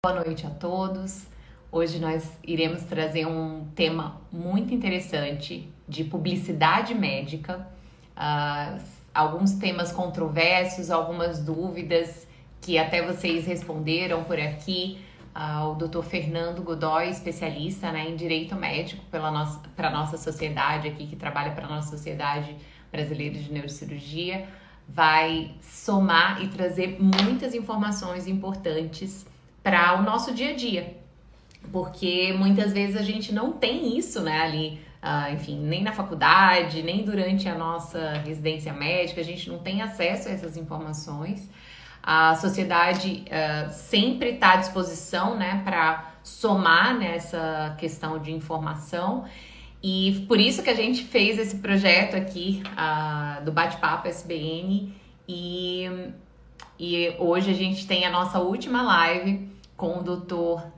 Boa noite a todos. Hoje nós iremos trazer um tema muito interessante de publicidade médica, ah, alguns temas controversos, algumas dúvidas que até vocês responderam por aqui. O Dr. Fernando Godoy, especialista, né, em direito médico para a nossa sociedade aqui, que trabalha para a nossa sociedade brasileira de neurocirurgia, vai somar e trazer muitas informações importantes para o nosso dia a dia, porque muitas vezes a gente não tem isso, né, ali, enfim, nem na faculdade, nem durante a nossa residência médica, a gente não tem acesso a essas informações. A sociedade sempre está à disposição, né, para somar nessa questão de informação. E por isso que a gente fez esse projeto aqui do Bate-Papo SBN. E hoje a gente tem a nossa última live com o doutor,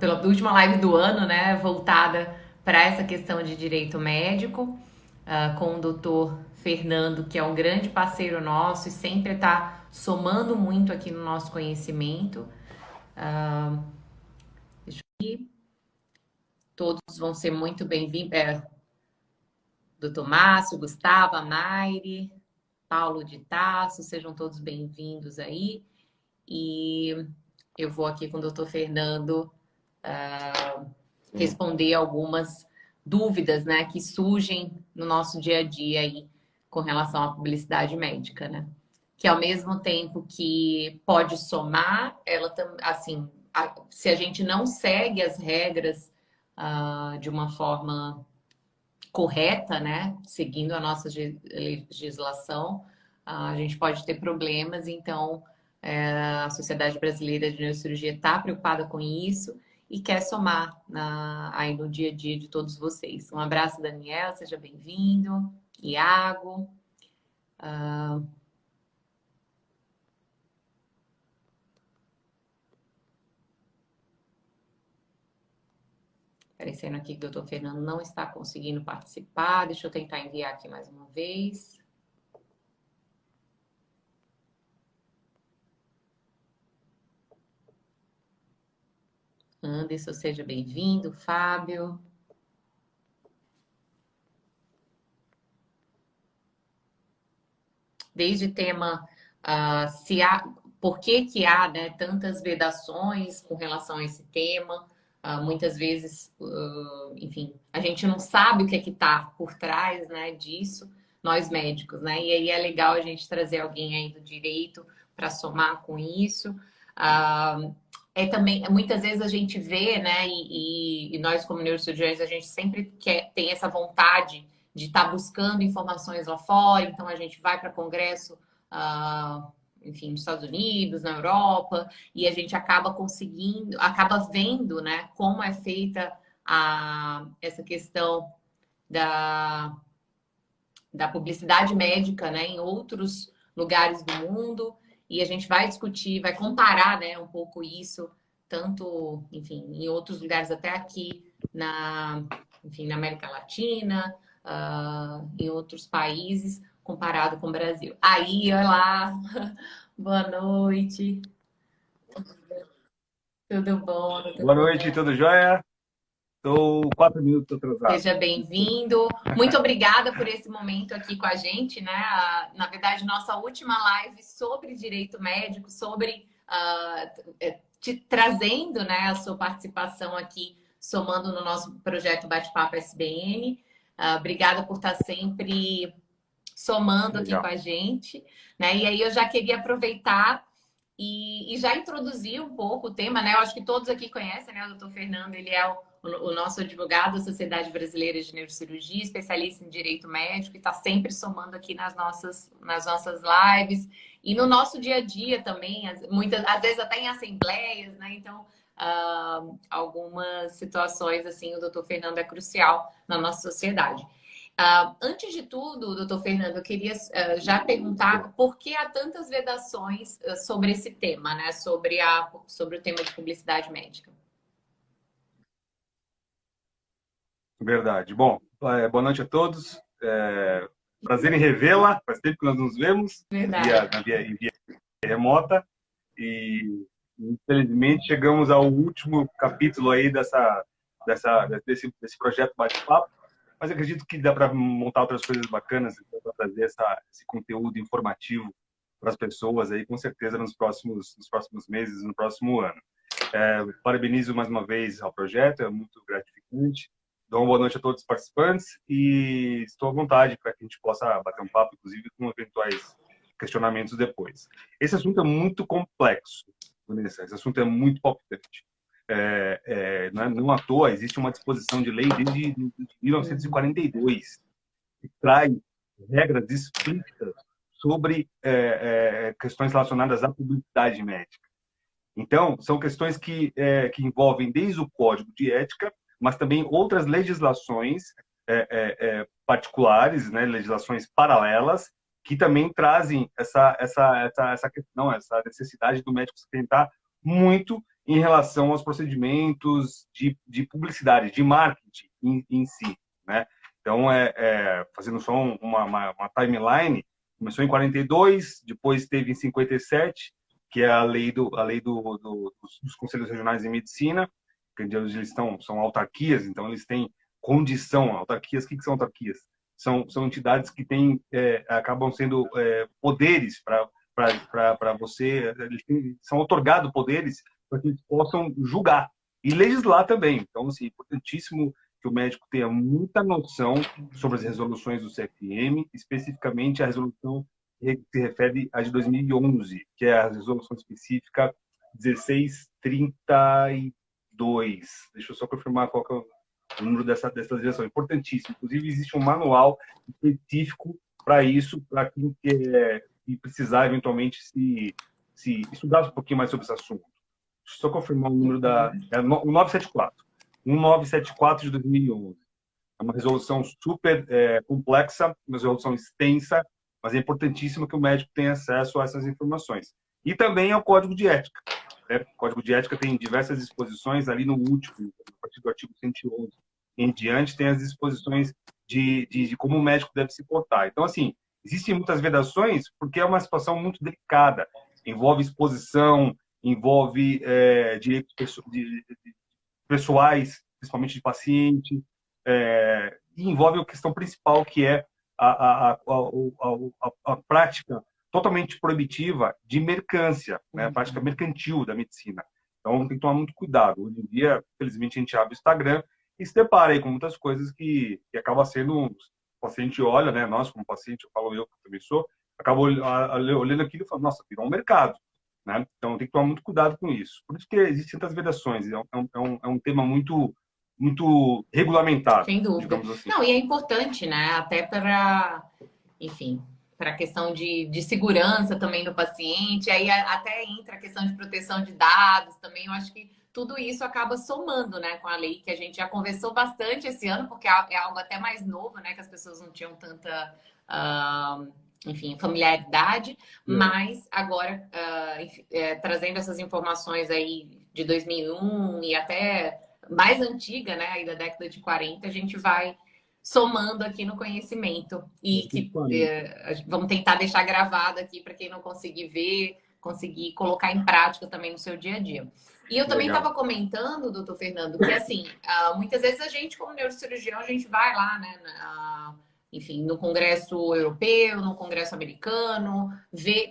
pela última live do ano, né, voltada para essa questão de direito médico, com o doutor Fernando, que é um grande parceiro nosso e sempre está somando muito aqui no nosso conhecimento. Deixa eu ver. Todos vão ser muito bem-vindos. Doutor Márcio, Gustavo, Naire, Paulo de Tasso, sejam todos bem-vindos aí. E eu vou aqui com o doutor Fernando responder algumas dúvidas, né, que surgem no nosso dia a dia aí com relação à publicidade médica, né? Que ao mesmo tempo que pode somar, ela assim, se a gente não segue as regras de uma forma correta, né, seguindo a nossa legislação, a gente pode ter problemas. Então, a Sociedade Brasileira de Neurocirurgia está preocupada com isso e quer somar aí no dia a dia de todos vocês. Um abraço, Daniel, seja bem-vindo. Iago. Aparecendo aqui que o doutor Fernando não está conseguindo participar. Deixa eu tentar enviar aqui mais uma vez. Anderson, seja bem-vindo. Fábio. Desde tema se há, por que há, né, tantas vedações com relação a esse tema. Muitas vezes, enfim, a gente não sabe o que é que está por trás, né, disso, nós médicos, né? E aí é legal a gente trazer alguém aí do direito para somar com isso. Também, muitas vezes a gente vê, né, e nós como neurocirurgiões, a gente sempre tem essa vontade de estar buscando informações lá fora, então a gente vai para congresso, enfim, nos Estados Unidos, na Europa, e a gente acaba conseguindo, acaba vendo, né, como é feita essa questão da publicidade médica, né, em outros lugares do mundo, e a gente vai discutir, vai comparar, né, um pouco isso, tanto, enfim, em outros lugares, até aqui enfim, na América Latina, em outros países, comparado com o Brasil. Aí, olha lá, boa noite, tudo bom, doutor Boa noite, Fernando? tudo jóia? Estou 4 minutos atrasado. Seja bem-vindo. Muito obrigada por esse momento aqui com a gente, né? Na verdade, nossa última live sobre direito médico, sobre te trazendo, né, a sua participação aqui, somando no nosso projeto Bate-Papo SBN. Obrigada por estar sempre somando aqui com Legal. a gente, né? E aí eu já queria aproveitar e já introduzir um pouco o tema, né? Eu acho que todos aqui conhecem, né? O doutor Fernando, ele é o nosso advogado da Sociedade Brasileira de Neurocirurgia, especialista em direito médico, e está sempre somando aqui nas nossas lives e no nosso dia a dia também, às vezes até em assembleias, né? Então, algumas situações, assim, o doutor Fernando é crucial na nossa sociedade. Antes de tudo, doutor Fernando, eu queria já perguntar por que há tantas vedações sobre esse tema, né? Sobre o tema de publicidade médica. Verdade. Bom, boa noite a todos. Prazer em revê-la. Faz tempo que nós nos vemos Verdade. em via remota. E Infelizmente, chegamos ao último capítulo aí desse projeto Bate-Papo, mas acredito que dá para montar outras coisas bacanas para trazer esse conteúdo informativo para as pessoas aí, com certeza, nos próximos meses, no próximo ano. Parabenizo mais uma vez ao projeto, é muito gratificante. Dou uma boa noite a todos os participantes e estou à vontade para que a gente possa bater um papo, inclusive com eventuais questionamentos depois. Esse assunto é muito complexo, Vanessa, esse assunto é muito palpitante. Não à toa, existe uma disposição de lei desde 1942 que traz regras explícitas sobre questões relacionadas à publicidade médica. Então, são questões que envolvem desde o Código de Ética, mas também outras legislações particulares, né, legislações paralelas, que também trazem essa questão, essa necessidade do médico se atentar muito em relação aos procedimentos de publicidade, de marketing em si, né? Então, fazendo só uma timeline, começou em 42, depois teve em 57, que é a lei dos Conselhos Regionais de Medicina, que eles são autarquias, então eles têm condição. Autarquias, o que são autarquias? São entidades que acabam sendo poderes para você, são otorgados poderes para que eles possam julgar e legislar também. Então, assim, é importantíssimo que o médico tenha muita noção sobre as resoluções do CFM, especificamente a resolução que se refere à de 2011, que é a resolução específica 1632. Deixa eu só confirmar qual que é o número dessa legislação. Importantíssimo. Inclusive, existe um manual específico para isso, para quem precisar, eventualmente, se estudar um pouquinho mais sobre esse assunto. Deixa eu só confirmar o número o 974. 1974 de 2011. É uma resolução super complexa, uma resolução extensa, mas é importantíssimo que o médico tenha acesso a essas informações. E também ao Código de Ética. Né? O Código de Ética tem diversas disposições, ali no último, a partir do artigo 111 em diante, tem as disposições de como o médico deve se portar. Então, assim, existem muitas vedações porque é uma situação muito delicada. Envolve exposição, envolve direitos pessoais, principalmente de paciente, e envolve a questão principal, que é a prática totalmente proibitiva de mercância, né? A prática mercantil da medicina. Então, tem que tomar muito cuidado. Hoje em dia, felizmente, a gente abre o Instagram e se depara aí com muitas coisas que acaba sendo... O paciente olha, né? Nós, como paciente, eu falo eu que também sou, acabo olhando aquilo e falo, nossa, virou um mercado. Né? Então, tem que tomar muito cuidado com isso. Por isso que existem tantas vedações. É um tema muito regulamentado, Sem dúvida. digamos assim. Não, e é importante, né? Até para, enfim, para a questão de segurança também do paciente. Aí até entra a questão de proteção de dados também. Eu acho que tudo isso acaba somando, né, com a lei, que a gente já conversou bastante esse ano, porque é algo até mais novo, né, que as pessoas não tinham tanta, enfim, familiaridade. Mas agora, trazendo essas informações aí de 2001 e até mais antiga, né, aí da década de 40, a gente vai somando aqui no conhecimento e que vamos tentar deixar gravado aqui para quem não conseguir ver, conseguir colocar em prática também no seu dia a dia. E eu também estava comentando, doutor Fernando, que assim, muitas vezes a gente, como neurocirurgião, a gente vai lá, né, enfim, no Congresso Europeu, no Congresso Americano,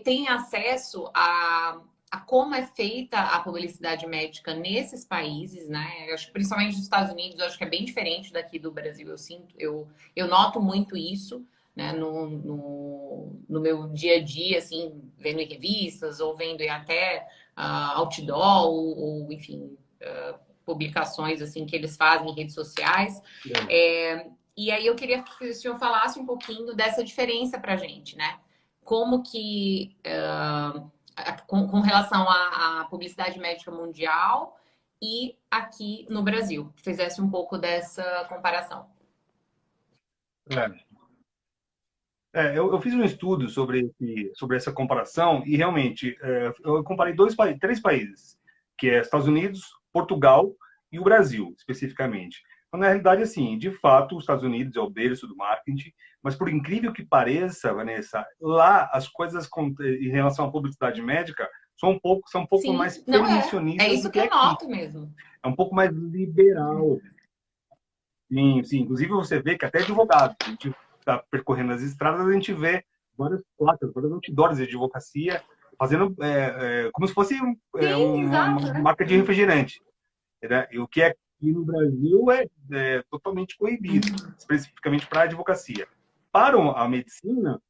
tem acesso a como é feita a publicidade médica nesses países, né? Eu acho que principalmente nos Estados Unidos, eu acho que é bem diferente daqui do Brasil. Eu noto muito isso, né? No meu dia a dia, assim, vendo em revistas ou vendo em até outdoor ou enfim, publicações assim que eles fazem em redes sociais. E aí eu queria que o senhor falasse um pouquinho dessa diferença para a gente, né? Como que com relação à publicidade médica mundial e aqui no Brasil. Fizesse um pouco dessa comparação. Eu fiz um estudo sobre essa comparação e realmente eu comparei três países, que é Estados Unidos, Portugal e o Brasil, especificamente. Então, na realidade, assim, de fato, os Estados Unidos é o berço do marketing, mas por incrível que pareça, Vanessa, lá as coisas em relação à publicidade médica são um pouco Sim, mais não é. É permissionistas do isso que que eu aqui. noto mesmo. É um pouco mais liberal. Sim, sim. Inclusive, você vê que até advogados, a gente está percorrendo as estradas, a gente vê várias placas, vários outdoors de advocacia, fazendo como se fosse Sim, uma exato, né? marca de refrigerante. Né? E o que é aqui no Brasil é totalmente proibido, Uhum. especificamente para a advocacia. Para a medicina,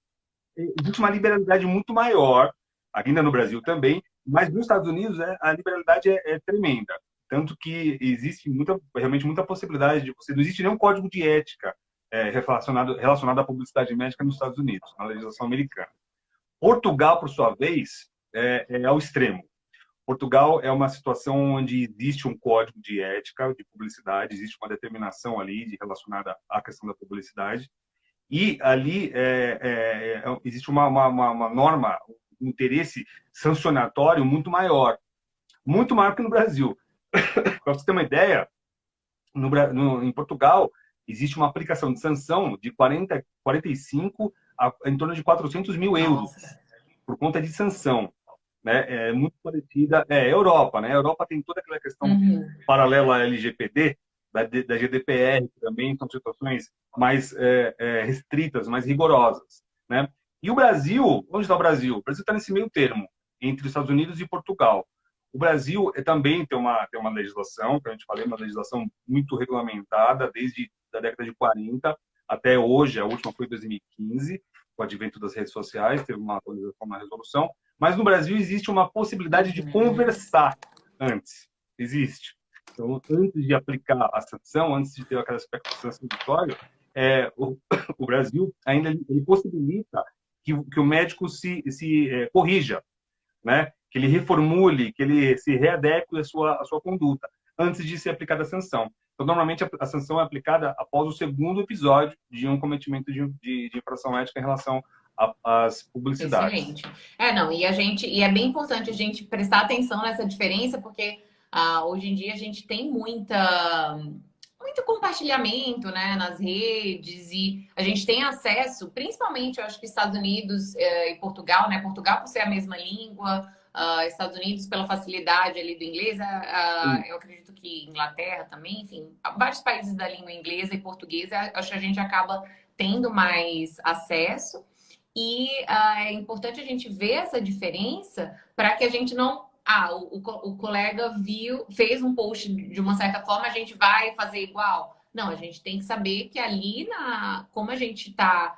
existe uma liberalidade muito maior, ainda no Brasil também, mas nos Estados Unidos a liberalidade é tremenda. Tanto que existe realmente muita possibilidade de você. Não existe nenhum código de ética relacionado à publicidade médica nos Estados Unidos, na legislação americana. Portugal, por sua vez, é ao extremo. Portugal é uma situação onde existe um código de ética de publicidade, existe uma determinação ali relacionada à questão da publicidade, e ali existe uma norma, um interesse sancionatório muito maior que no Brasil. Para você ter uma ideia, em Portugal existe uma aplicação de sanção de 45 em torno de 400 mil euros Nossa. por conta de sanção. Né? É muito parecida. Europa, né? A Europa tem toda aquela questão Uhum. paralela à LGPD, da GDPR também, são situações mais restritas, mais rigorosas. Né? E o Brasil, onde está o Brasil? O Brasil está nesse meio termo, entre os Estados Unidos e Portugal. O Brasil também tem uma legislação, que a gente falou, uma legislação muito regulamentada, desde a década de 40 até hoje, a última foi em 2015, com o advento das redes sociais, teve uma atualização na resolução, mas no Brasil existe uma possibilidade de Uhum. conversar antes. Existe. Então, antes de aplicar a sanção, antes de ter aquele aspecto sancionatório, o Brasil ainda ele possibilita que o médico se corrija, né? Que ele reformule, que ele se readeque à sua conduta, antes de ser aplicada a sanção. Então, normalmente, a sanção é aplicada após o segundo episódio de um cometimento de infração ética em relação às publicidades. Excelente. É, não, e é bem importante a gente prestar atenção nessa diferença, porque hoje em dia a gente tem muito compartilhamento, né, nas redes e a gente tem acesso, principalmente, eu acho que Estados Unidos e Portugal, né, Portugal por ser a mesma língua, Estados Unidos pela facilidade ali do inglês, eu acredito que Inglaterra também, enfim, vários países da língua inglesa e portuguesa, acho que a gente acaba tendo mais acesso. E é importante a gente ver essa diferença para que a gente não. O colega viu, fez um post de uma certa forma, a gente vai fazer igual. Não, a gente tem que saber que ali como a gente está.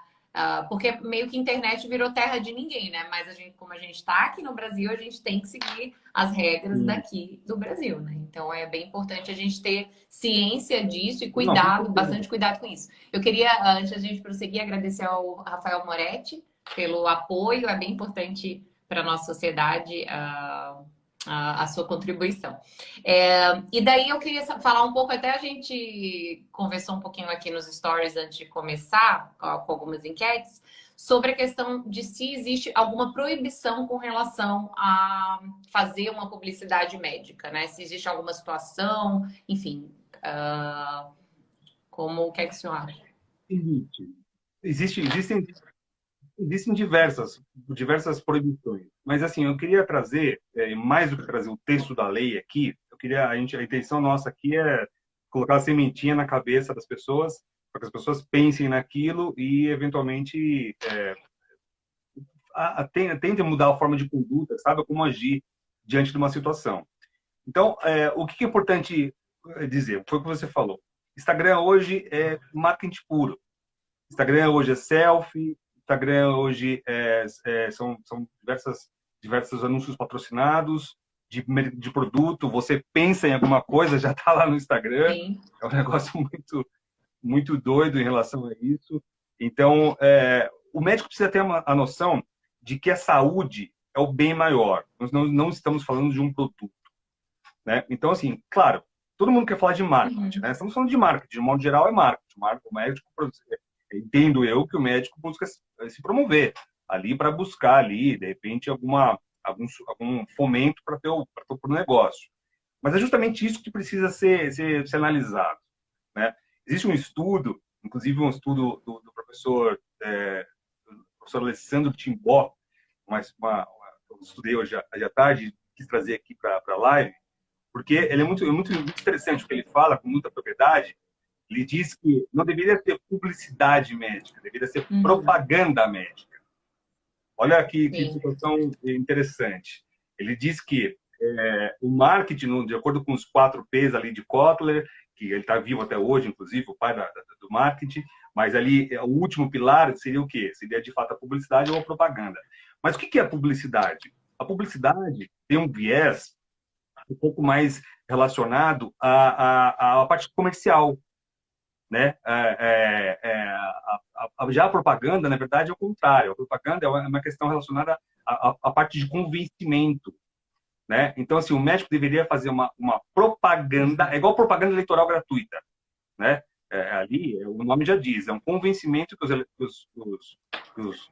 Porque meio que a internet virou terra de ninguém, né? Mas como a gente está aqui no Brasil, a gente tem que seguir as regras Sim. daqui do Brasil, né? Então é bem importante a gente ter ciência disso e Não, com cuidado, certeza. bastante cuidado com isso. Eu queria, antes da gente prosseguir, agradecer ao Rafael Moretti pelo apoio, é bem importante para a nossa sociedade a sua contribuição. E daí eu queria falar um pouco, até a gente conversou um pouquinho aqui nos stories antes de começar, com algumas enquetes, sobre a questão de se existe alguma proibição com relação a fazer uma publicidade médica, né? Se existe alguma situação, enfim, como o que é que o senhor acha? Existe. Existem diversas proibições. Mas, assim, eu queria trazer, mais do que trazer o texto da lei aqui, a intenção nossa aqui é colocar a sementinha na cabeça das pessoas, para que as pessoas pensem naquilo e, eventualmente, tentem mudar a forma de conduta, sabe? Como agir diante de uma situação. Então, o que é importante dizer? Foi o que você falou. Instagram hoje é marketing puro. Instagram hoje é selfie, Instagram hoje são diversos anúncios patrocinados de produto. Você pensa em alguma coisa, já está lá no Instagram. Sim. É um negócio muito doido em relação a isso. Então, o médico precisa ter a noção de que a saúde é o bem maior. Nós não estamos falando de um produto. Né? Então, assim, claro, todo mundo quer falar de marketing, Uhum. né? Estamos falando de marketing, de modo geral é marketing. O médico, entendo eu que o médico busca se promover ali para buscar ali, de repente, algum fomento para ter o negócio. Mas é justamente isso que precisa ser analisado, né? Existe um estudo, inclusive um estudo do professor Alessandro Timbó, estudei hoje à tarde, quis trazer aqui para a live, porque ele é muito interessante o que ele fala, com muita propriedade. Ele diz que não deveria ter publicidade médica, deveria ser propaganda médica. Olha que Sim. situação interessante. Ele diz que o marketing, de acordo com os 4 P's ali de Kotler, que ele está vivo até hoje, inclusive, o pai do marketing, mas ali o último pilar seria o quê? Seria, de fato, a publicidade ou a propaganda. Mas o que é a publicidade? A publicidade tem um viés um pouco mais relacionado à parte comercial, né? Já a propaganda, na verdade, é o contrário. A propaganda é uma questão relacionada à parte de convencimento, né? Então, assim, o médico deveria fazer uma propaganda, é igual propaganda eleitoral gratuita, né? Ali, o nome já diz, é um convencimento que os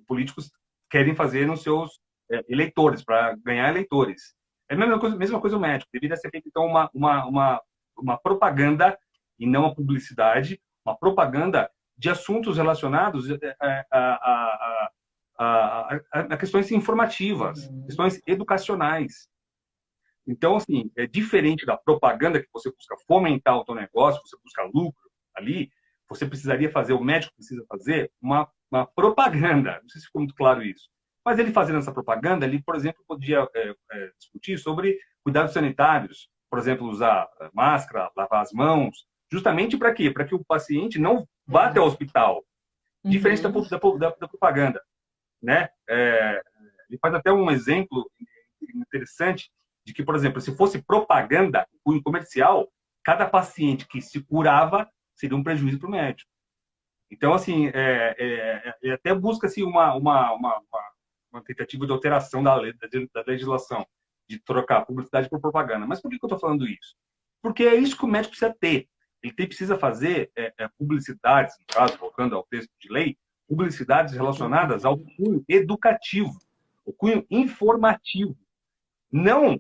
políticos querem fazer nos seus eleitores, para ganhar eleitores. É a mesma coisa o médico. Deveria ser feita, então, uma propaganda e não uma publicidade, uma propaganda de assuntos relacionados a questões informativas, questões educacionais. Então, assim, é diferente da propaganda que você busca fomentar o teu negócio, você busca lucro ali, você precisaria fazer, o médico precisa fazer uma propaganda. Não sei se ficou muito claro isso. Mas ele fazendo essa propaganda, ele, por exemplo, podia discutir sobre cuidados sanitários, por exemplo, usar máscara, lavar as mãos, justamente para quê? Para que o paciente não vá até o hospital, diferente da propaganda, né? Ele faz até um exemplo interessante de que, por exemplo, se fosse propaganda, cunho comercial, cada paciente que se curava seria um prejuízo para o médico. Então, assim, até busca-se uma tentativa de alteração da legislação, de trocar publicidade por propaganda. Mas por que eu estou falando isso? Porque é isso que o médico precisa ter. Ele precisa fazer publicidades, no caso, voltando ao texto de lei, publicidades relacionadas ao cunho educativo, o cunho informativo. Não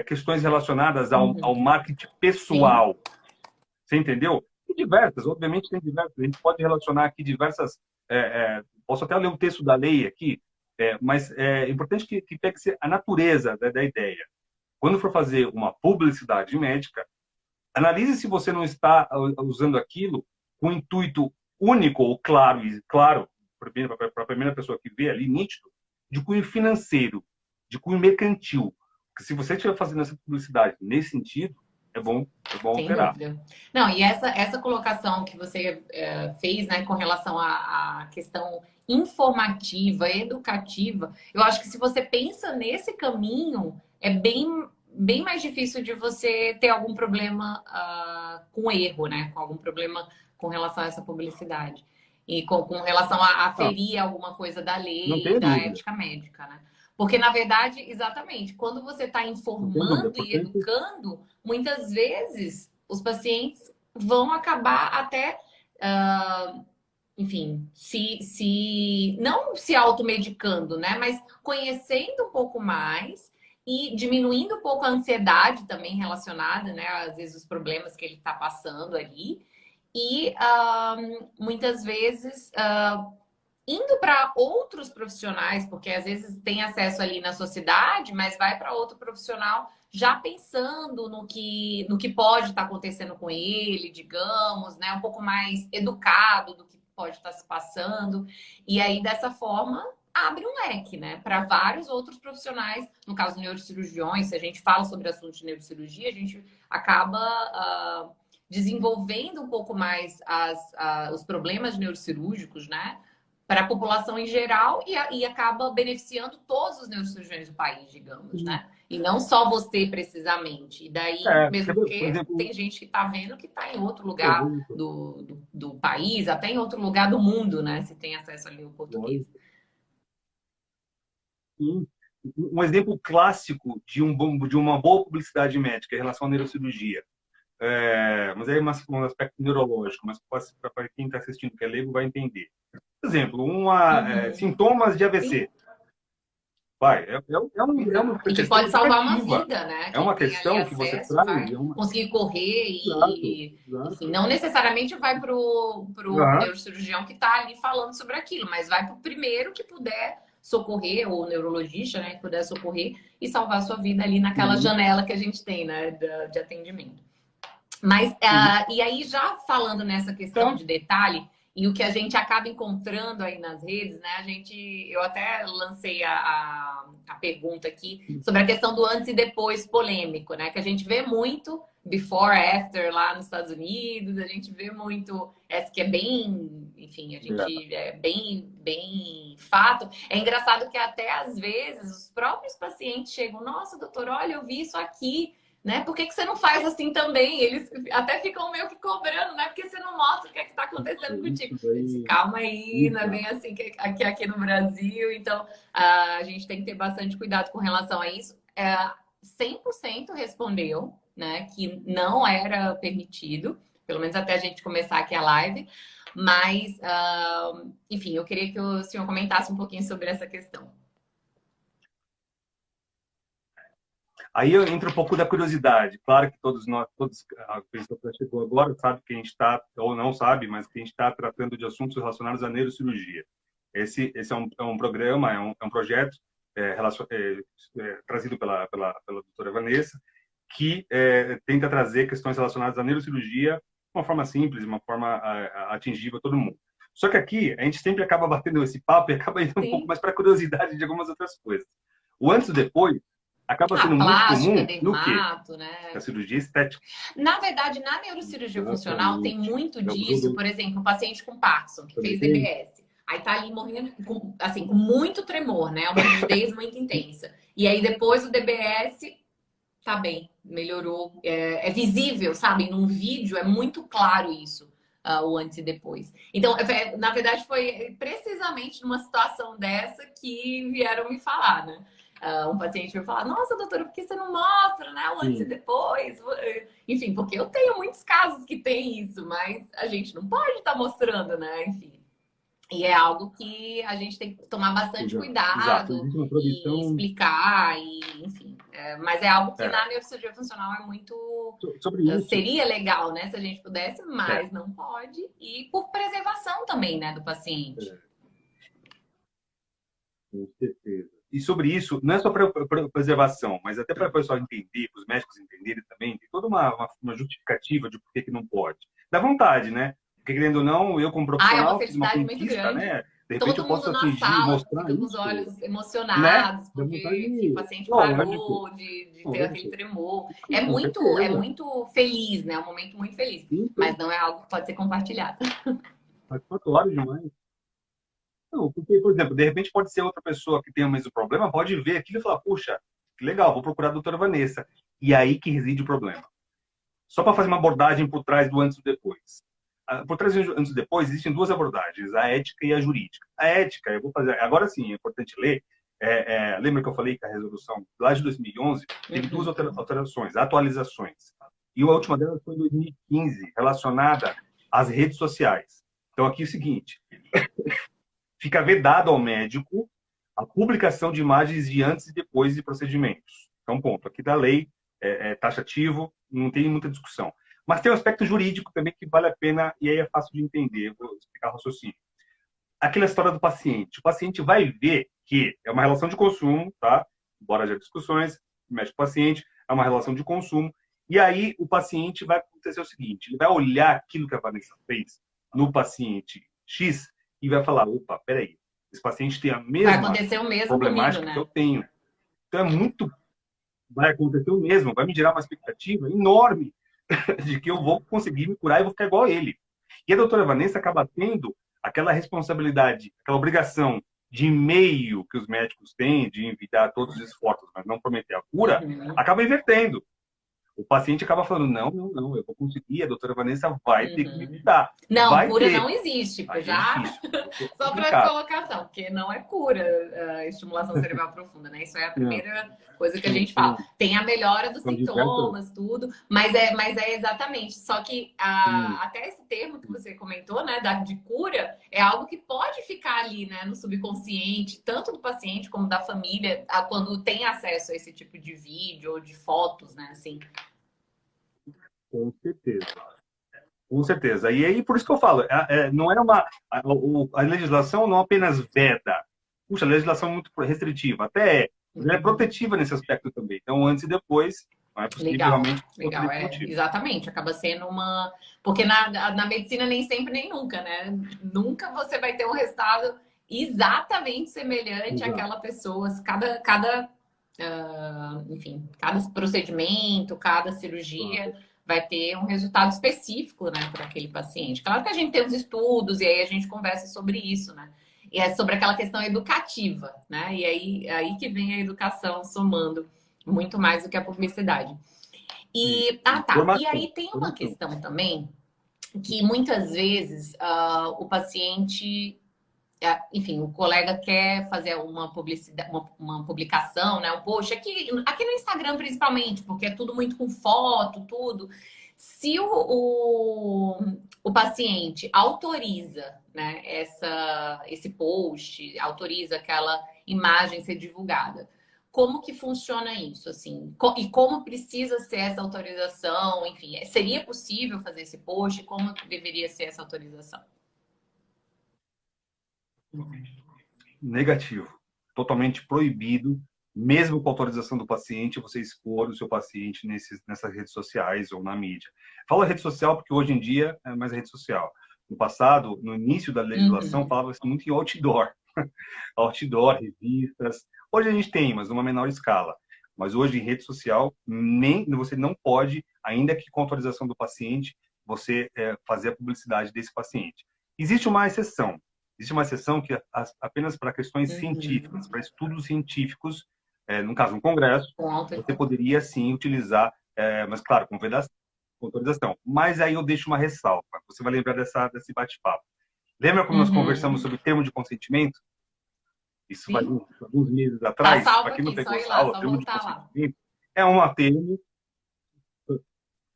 questões relacionadas ao marketing pessoal. Sim. Você entendeu? E diversas, obviamente tem diversas. A gente pode relacionar aqui diversas. Posso até ler o texto da lei aqui, mas é importante que pegue a natureza da ideia. Quando for fazer uma publicidade médica, analise se você não está usando aquilo com o intuito único ou claro para a primeira pessoa que vê ali, nítido, de cunho financeiro, de cunho mercantil. Porque se você estiver fazendo essa publicidade nesse sentido, é bom Sem alterar. dúvida. Não, e essa colocação que você fez, né, com relação à questão informativa, educativa, eu acho que se você pensa nesse caminho, é bem mais difícil de você ter algum problema com erro, né? Com algum problema com relação a essa publicidade. E com relação a ferir alguma coisa da lei, da ética médica, né? Porque, na verdade, exatamente, quando você está informando e educando, muitas vezes os pacientes vão acabar até, enfim, não se automedicando, né? Mas conhecendo um pouco mais e diminuindo um pouco a ansiedade também relacionada, né? Às vezes os problemas que ele está passando ali. E muitas vezes indo para outros profissionais, porque às vezes tem acesso ali na sociedade, mas vai para outro profissional já pensando no que pode estar acontecendo com ele, digamos, né? Um pouco mais educado do que pode estar se passando. E aí, dessa forma, abre um leque, né? Para vários outros profissionais, no caso, neurocirurgiões, se a gente fala sobre assuntos de neurocirurgia, a gente acaba desenvolvendo um pouco mais os problemas neurocirúrgicos, né? Para a população em geral e acaba beneficiando todos os neurocirurgiões do país, digamos, né? E não só você precisamente. E daí, mesmo porque exemplo, tem gente que está vendo que está em outro lugar do país, até em outro lugar do mundo, né? Se tem acesso ali ao português. Sim. Um exemplo clássico de uma boa publicidade médica em relação à neurocirurgia. Mas aí é um aspecto neurológico, mas para quem está assistindo que é leigo vai entender. Por exemplo, sintomas de AVC. Uma e que pode salvar uma vida, né? É uma questão que você traz. Conseguir correr e enfim, não necessariamente vai para o neurocirurgião que está ali falando sobre aquilo, mas vai para o primeiro que puder socorrer, ou o neurologista, né, que puder socorrer e salvar a sua vida ali naquela janela que a gente tem, né, de atendimento. Mas, e aí, já falando nessa questão Então, de detalhe, e o que a gente acaba encontrando aí nas redes, né? Eu até lancei a pergunta aqui sobre a questão do antes e depois polêmico, né? Que a gente vê muito before, after lá nos Estados Unidos, a gente vê muito essa que é bem, enfim, a gente é bem fato. É engraçado que até às vezes os próprios pacientes chegam, nossa, doutor, olha, eu vi isso aqui. Né? Por que você não faz assim também? Eles até ficam meio que cobrando, né? Porque você não mostra o que está acontecendo contigo. Calma aí, não é bem assim que aqui no Brasil. Então, a gente tem que ter bastante cuidado com relação a isso. 100% respondeu, né? Que não era permitido, pelo menos até a gente começar aqui a live. Mas, enfim, eu queria que o senhor comentasse um pouquinho sobre essa questão. aí entra um pouco da curiosidade. Claro que todos nós, a pessoa que chegou agora sabe que a gente está, ou não sabe, mas que a gente está tratando de assuntos relacionados à neurocirurgia. Esse é um programa, é um projeto trazido pela doutora Vanessa, que tenta trazer questões relacionadas à neurocirurgia de uma forma simples, de uma forma atingível a todo mundo. Só que aqui, a gente sempre acaba batendo esse papo e acaba indo um pouco mais para a curiosidade de algumas outras coisas. O antes e depois acaba sendo muito comum no quê? Né? Na cirurgia estética. Na verdade, na neurocirurgia funcional tem muito disso, por exemplo, o paciente com Parkinson, que fez DBS. Aí tá ali morrendo com, assim, com muito tremor, né? Uma rigidez muito intensa. E aí depois o DBS tá bem, melhorou. É visível, sabe? Num vídeo é muito claro isso, o antes e depois. Então, na verdade, foi precisamente numa situação dessa que vieram me falar, né? Um paciente vai falar, nossa, doutora, por que você não mostra, né? O antes e depois. Enfim, porque eu tenho muitos casos que tem isso, mas a gente não pode estar mostrando, né? Enfim. E é algo que a gente tem que tomar bastante cuidado e explicar, e, enfim. Mas é algo que na neurocirurgia funcional é muito... Seria legal, né? Se a gente pudesse, mas não pode. E por preservação também, né? Do paciente. Com certeza. E sobre isso, não é só para preservação, mas até para o pessoal entender, para os médicos entenderem também, tem toda uma justificativa de por que não pode. Dá vontade, né? Porque, querendo ou não, eu como profissional fiz uma conquista, né? De repente eu posso atingir, mostrar fica com os olhos emocionados, né? Porque o paciente parou de ter aquele tremor. É muito feliz, né? É um momento muito feliz. Mas não é algo que pode ser compartilhado. Faz 4 horas demais. Não, porque, por exemplo, de repente pode ser outra pessoa que tem o mesmo problema, pode ver aquilo e falar, puxa, que legal, vou procurar a doutora Vanessa. E aí que reside o problema. Só para fazer uma abordagem por trás do antes e do depois. Por trás do antes e depois, existem duas abordagens, a ética e a jurídica. A ética, eu vou fazer, agora sim, é importante ler, lembra que eu falei que a resolução lá de 2011 teve duas alterações, atualizações. E a última delas foi em 2015, relacionada às redes sociais. Então, aqui é o seguinte, fica vedado ao médico a publicação de imagens de antes e depois de procedimentos. Então, ponto. Aqui da lei, taxativo, não tem muita discussão. Mas tem um aspecto jurídico também que vale a pena, e aí é fácil de entender, vou explicar o raciocínio. Aquela história do paciente. O paciente vai ver que é uma relação de consumo, tá? Embora haja discussões, médico-paciente, é uma relação de consumo. E aí o paciente vai acontecer o seguinte, ele vai olhar aquilo que a Vanessa fez no paciente X e vai falar, opa, peraí, esse paciente tem a mesma problemática que eu tenho. Então é muito... Vai acontecer o mesmo, vai me gerar uma expectativa enorme de que eu vou conseguir me curar e vou ficar igual a ele. E a doutora Vanessa acaba tendo aquela responsabilidade, aquela obrigação de meio que os médicos têm de enviar todos os esforços, mas não prometer a cura, acaba invertendo. O paciente acaba falando, não, eu vou conseguir, a doutora Vanessa vai ter que me dar. Não, vai cura ter. Não existe, já. Só para colocação, porque não é cura a estimulação cerebral profunda, né? Isso é a primeira coisa que a gente fala. Tem a melhora dos sintomas, tudo, mas é exatamente. Só que até esse termo que você comentou, né, de cura, é algo que pode ficar ali, né, no subconsciente, tanto do paciente como da família, quando tem acesso a esse tipo de vídeo ou de fotos, né, assim. Com certeza. Com certeza. E aí, por isso que eu falo, não é a legislação não apenas veda, puxa, a legislação é muito restritiva. Até é, mas ela é Uhum. protetiva nesse aspecto também. Então, antes e depois, não é possível Legal, realmente por legal, esse motivo. exatamente, acaba sendo uma... Porque na medicina nem sempre nem nunca, né? Nunca você vai ter um resultado exatamente semelhante Exato. àquela pessoa, enfim, cada procedimento, cada cirurgia vai ter um resultado específico, né, para aquele paciente. Claro que a gente tem os estudos e aí a gente conversa sobre isso, né? E é sobre aquela questão educativa, né? E aí que vem a educação somando muito mais do que a publicidade. Isso. E, tá. E Informação. aí tem uma Informação. questão também que muitas vezes o paciente, enfim, o colega quer fazer uma publicidade, uma publicação, né? Um post aqui no Instagram principalmente, porque é tudo muito com foto, tudo. Se o paciente autoriza, né, esse post, autoriza aquela imagem ser divulgada, como que funciona isso, assim? E como precisa ser essa autorização? Enfim, seria possível fazer esse post? Como que deveria ser essa autorização? Negativo. Totalmente proibido, mesmo com autorização do paciente, você expor o seu paciente nessas redes sociais ou na mídia. Falo rede social porque hoje em dia é mais a rede social. No passado, no início da legislação, Uhum. falava-se muito em outdoor. Outdoor, revistas. Hoje a gente tem, mas numa menor escala. Mas hoje em rede social, nem você não pode, ainda que com autorização do paciente, você fazer a publicidade desse paciente. Existe uma exceção. Existe uma exceção que apenas para questões científicas, Uhum. para estudos científicos, no caso um congresso, Com você autorização. poderia sim utilizar, mas claro, com autorização. Mas aí eu deixo uma ressalva. Você vai lembrar desse bate-papo. Lembra como nós conversamos Uhum. sobre termo de consentimento? Isso vai Sim. alguns meses Tá atrás. Para salvo quem não aqui, só pegou ir essa lá, aula, só termo de voltar lá. consentimento é um termo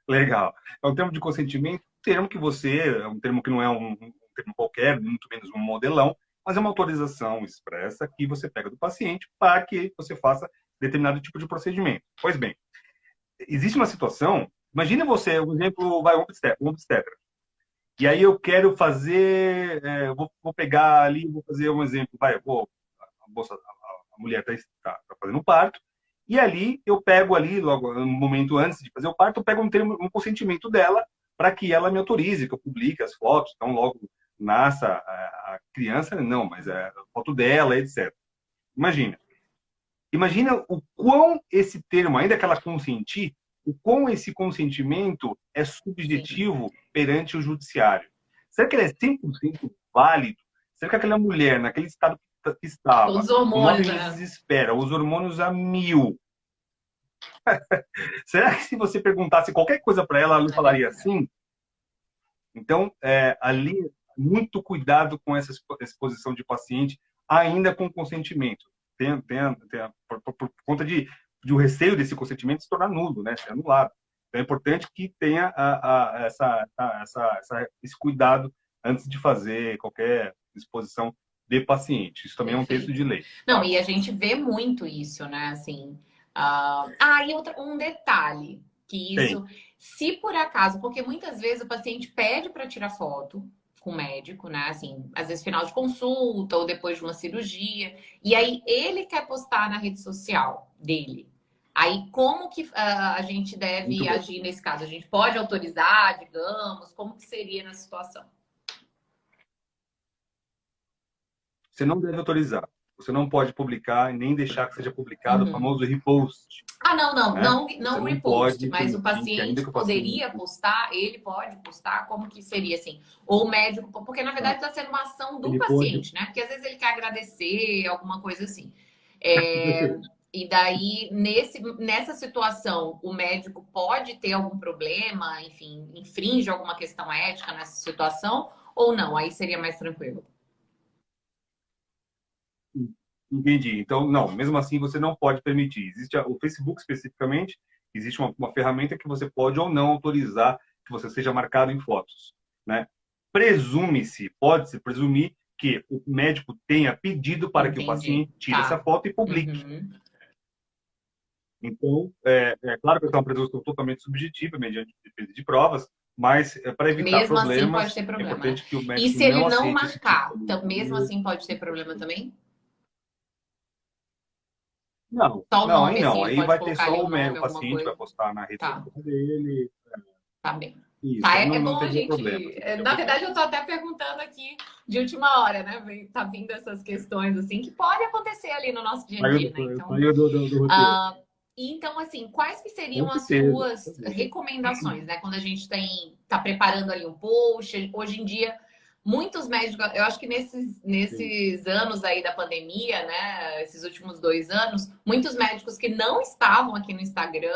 legal. É um termo de consentimento, termo que você, é um termo que não é um termo qualquer, muito menos um modelão, mas é uma autorização expressa que você pega do paciente para que você faça determinado tipo de procedimento. Pois bem, existe uma situação, imagine você, um exemplo, vai um obstetra. E aí eu quero fazer, vou pegar ali, vou fazer um exemplo, a mulher está fazendo um parto, e ali eu pego ali, logo no momento antes de fazer o parto, eu pego um consentimento dela para que ela me autorize, que eu publique as fotos, então logo nasça a criança, não, mas é a foto dela, etc. Imagina. Imagina o quão esse termo, ainda que ela consentir, o quão esse consentimento é Sim. subjetivo perante o judiciário. Será que ele é 100% válido? Será que aquela mulher, naquele estado que Com estava, os com 9 hormônios, meses né? de espera, os hormônios a mil, será que se você perguntasse qualquer coisa para ela, ela não É falaria verdade. assim? Então, ali, muito cuidado com essa exposição de paciente, ainda com consentimento. Por conta de o receio desse consentimento se tornar nulo, né, ser anulado. Então, é importante que tenha esse cuidado antes de fazer qualquer exposição de paciente. Isso também é um texto Perfeito. de lei. Não, Tá? e a gente vê muito isso, né? Assim. E um detalhe, que Tem. isso, se por acaso, porque muitas vezes o paciente pede para tirar foto com o médico, né? Assim, às vezes final de consulta ou depois de uma cirurgia, e aí ele quer postar na rede social dele. Aí, como que a gente Muito deve bom. agir nesse caso? A gente pode autorizar, digamos? Como que seria na situação? Você não deve autorizar. Você não pode publicar e nem deixar que seja publicado o Uhum. famoso repost, né? Você Não não repost, pode mas o permitir que, ainda paciente que o paciente. poderia postar, ele pode postar, como que seria assim? Ou o médico, porque na verdade Tá? está sendo uma ação do Ele pode. paciente, né? Porque às vezes ele quer agradecer, alguma coisa assim. É, e daí, nessa situação, o médico pode ter algum problema, enfim, infringe alguma questão ética nessa situação, ou não? Aí seria mais tranquilo. Entendi. Então, não, mesmo assim você não pode permitir. Existe o Facebook especificamente, existe uma ferramenta que você pode ou não autorizar que você seja marcado em fotos, né? Presume-se, pode-se presumir que o médico tenha pedido para que o Entendi. paciente tire essa Tá. foto e publique. Uhum. Então, é claro que essa é uma presunção totalmente subjetiva, mediante defesa de provas, mas para evitar Mesmo assim pode problemas, ter é problema, né? importante que o E médico se ele não não aceite esse tipo marcar, então, mesmo de... assim pode ter problema também? Não, Só o não, aí nome, não. assim, Aí pode vai ter colocar só ali o o nome, alguma paciente, vai coisa. postar na rede Tá. social dele. Tá bem. Isso, Tá, aí é não bom a teria problema. gente. Não teria Na problema. verdade, eu tô até perguntando aqui de última hora, né? Tá vindo essas questões assim que pode acontecer ali no nosso dia a dia, né? Então, Saiu do roteiro. ah, então assim, quais que Com seriam as certeza, com suas certeza. recomendações, né? Quando a gente tá preparando ali um post, hoje em dia. Muitos médicos, eu acho que Sim. nesses anos aí da pandemia, né, esses últimos 2 anos, muitos médicos que não estavam aqui no Instagram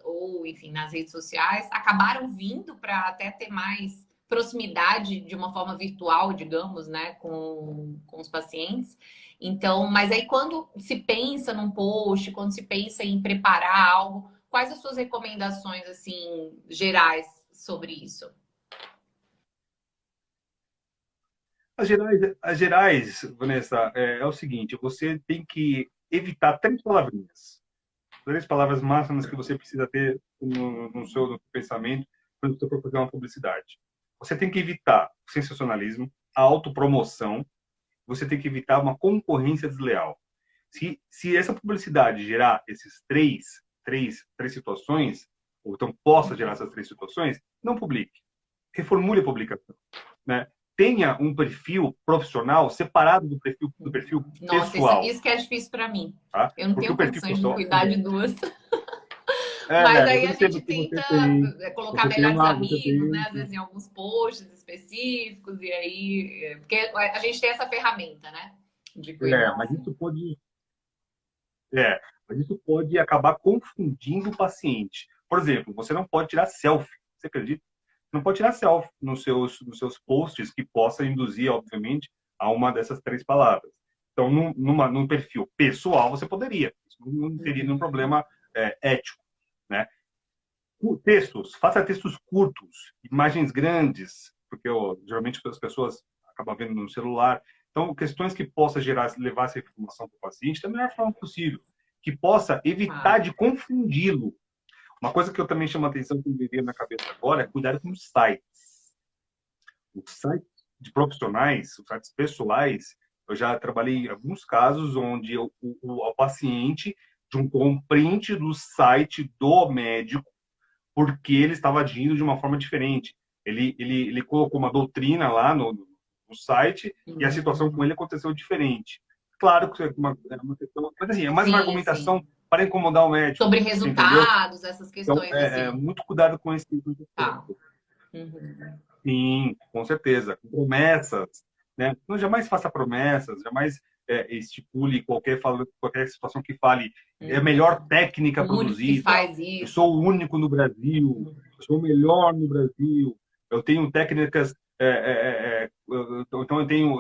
ou, enfim, nas redes sociais, acabaram vindo para até ter mais proximidade de uma forma virtual, digamos, né, com os pacientes. Então, mas aí quando se pensa num post, quando se pensa em preparar algo, quais as suas recomendações, assim, gerais sobre isso? As gerais, Vanessa, é o seguinte: você tem que evitar três palavrinhas. Três palavras máximas que você precisa ter no seu pensamento quando você for fazer uma publicidade. Você tem que evitar o sensacionalismo, a autopromoção, você tem que evitar uma concorrência desleal. Se essa publicidade gerar esses três situações, ou então possa gerar essas três situações, não publique. Reformule a publicação, né? Tenha um perfil profissional separado do perfil Nossa, pessoal, isso que é difícil para mim. tá? Eu não Porque tenho o perfil condições de pessoal, cuidar de duas. Mas eu aí a percebo gente que tenta você tem, colocar você tem melhores uma, você amigos, né? tem, Às vezes em alguns posts específicos, e aí. Porque a gente tem essa ferramenta, né? De é, cuidar, mas assim. isso pode, é, mas isso pode acabar confundindo o paciente. Por exemplo, você não pode tirar selfie. Você acredita? Não pode tirar selfie nos seus posts que possa induzir, obviamente, a uma dessas três palavras. Então, num perfil pessoal, você poderia. Isso não teria nenhum Uhum. problema ético, né? Textos, faça textos curtos, imagens grandes, porque geralmente as pessoas acabam vendo no celular. Então, questões que possa levar essa informação para o paciente da melhor forma possível, que possa evitar Tá. de confundi-lo. Uma coisa que eu também chamo a atenção, que me veio na cabeça agora, é cuidar com os sites. Os sites de profissionais, os sites pessoais, eu já trabalhei em alguns casos onde o paciente juntou um print do site do médico porque ele estava agindo de uma forma diferente. Ele colocou uma doutrina lá no site e a situação com Uhum. ele aconteceu diferente. Claro que é uma questão, mas assim, é mais uma Sim, argumentação sim. para incomodar o médico, Sobre você entendeu? resultados, essas Então, questões, assim. muito cuidado com esse Tá. aspecto. Uhum. Sim, com certeza. Promessas, né? Não jamais faça promessas, jamais estipule qualquer situação que fale é a melhor Uhum. técnica O único que produzida, faz eu isso. sou o único no Brasil, eu sou o melhor no Brasil, eu tenho técnicas, então eu tenho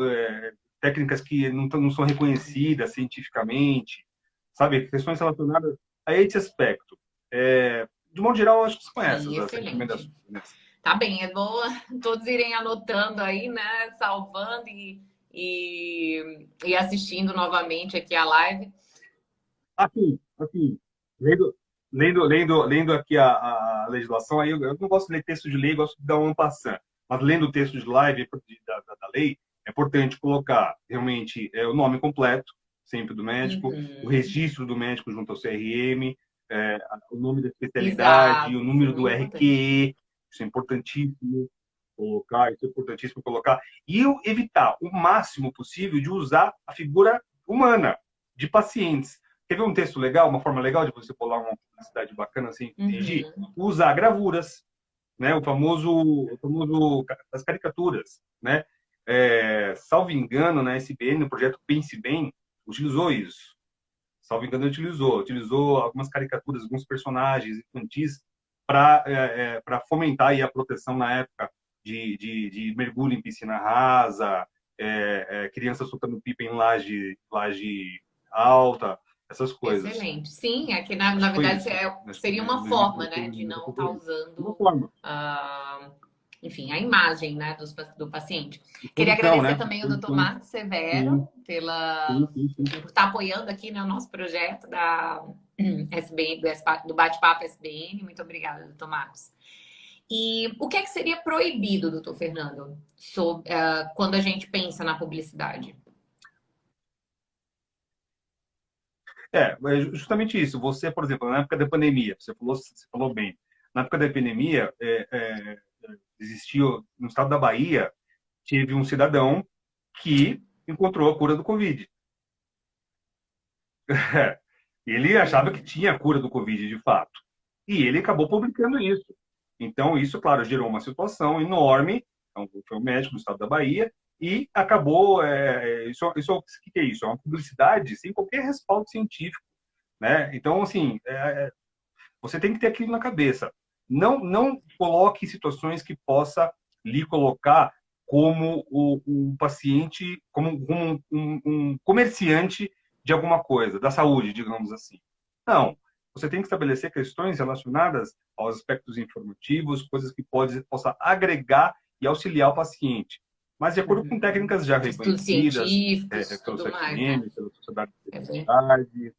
técnicas que não são reconhecidas cientificamente, sabe? Questões relacionadas a esse aspecto. De modo geral, acho que são Sim, essas as excelente. recomendações, né? Tá bem, é bom todos irem anotando aí, né? Salvando e assistindo novamente aqui a live. Assim, lendo aqui a legislação, aí eu não gosto de ler texto de lei, gosto de dar um passant. Mas lendo o texto de live da lei, é importante colocar realmente o nome completo, sempre do médico, o Uhum. registro do médico junto ao CRM, o nome da especialidade, o Exato, isso é número do muito importante. RQE, isso é importantíssimo colocar, isso é importantíssimo colocar. E evitar o máximo possível de usar a figura humana de pacientes. Quer ver um texto legal, uma forma legal de você colar uma publicidade bacana assim, dirigir? Uhum. Usar gravuras, né? O famoso das caricaturas, né? Salvo engano, na SBN, no projeto Pense Bem, utilizou isso. Salvo engano, utilizou algumas caricaturas, alguns personagens infantis para fomentar aí a proteção na época de mergulho em piscina rasa, crianças soltando pipa em laje alta, essas coisas. Excelente. Sim, aqui na, Acho na que foi verdade isso. seria Em uma forma, 2016, né, de não estar 2016. Uma usando, forma. ah, enfim, a imagem, né, do paciente. Queria Exposição, agradecer né? também o Dr. Exposição. Marcos Sim, Severo sim, pela, sim, sim. por estar apoiando aqui, né, o nosso projeto da SBN, do Bate-Papo SBN. Muito obrigada, Dr. Marcos. E o que é que seria proibido, doutor Fernando, quando a gente pensa na publicidade? É justamente isso. Você, por exemplo, na época da pandemia, você falou bem, na época da pandemia, existiu, no estado da Bahia, teve um cidadão que encontrou a cura do Covid. Ele achava que Uhum. tinha a cura do Covid de fato. E ele acabou publicando isso. Então, isso, claro, gerou uma situação enorme. Então, foi um médico do estado da Bahia e acabou. O que é isso? É uma publicidade sem qualquer respaldo científico. Né? Então, assim, você tem que ter aquilo na cabeça. Não coloque situações que possa lhe colocar como um paciente, como um comerciante de alguma coisa, da saúde, digamos assim. Não. Você tem que estabelecer questões relacionadas aos aspectos informativos, coisas que possa agregar e auxiliar o paciente. Mas de acordo com Uhum. técnicas já Estudos reconhecidas científicos, pelo tudo mais, né? CFM, pela Sociedade de É bem. Obesidade,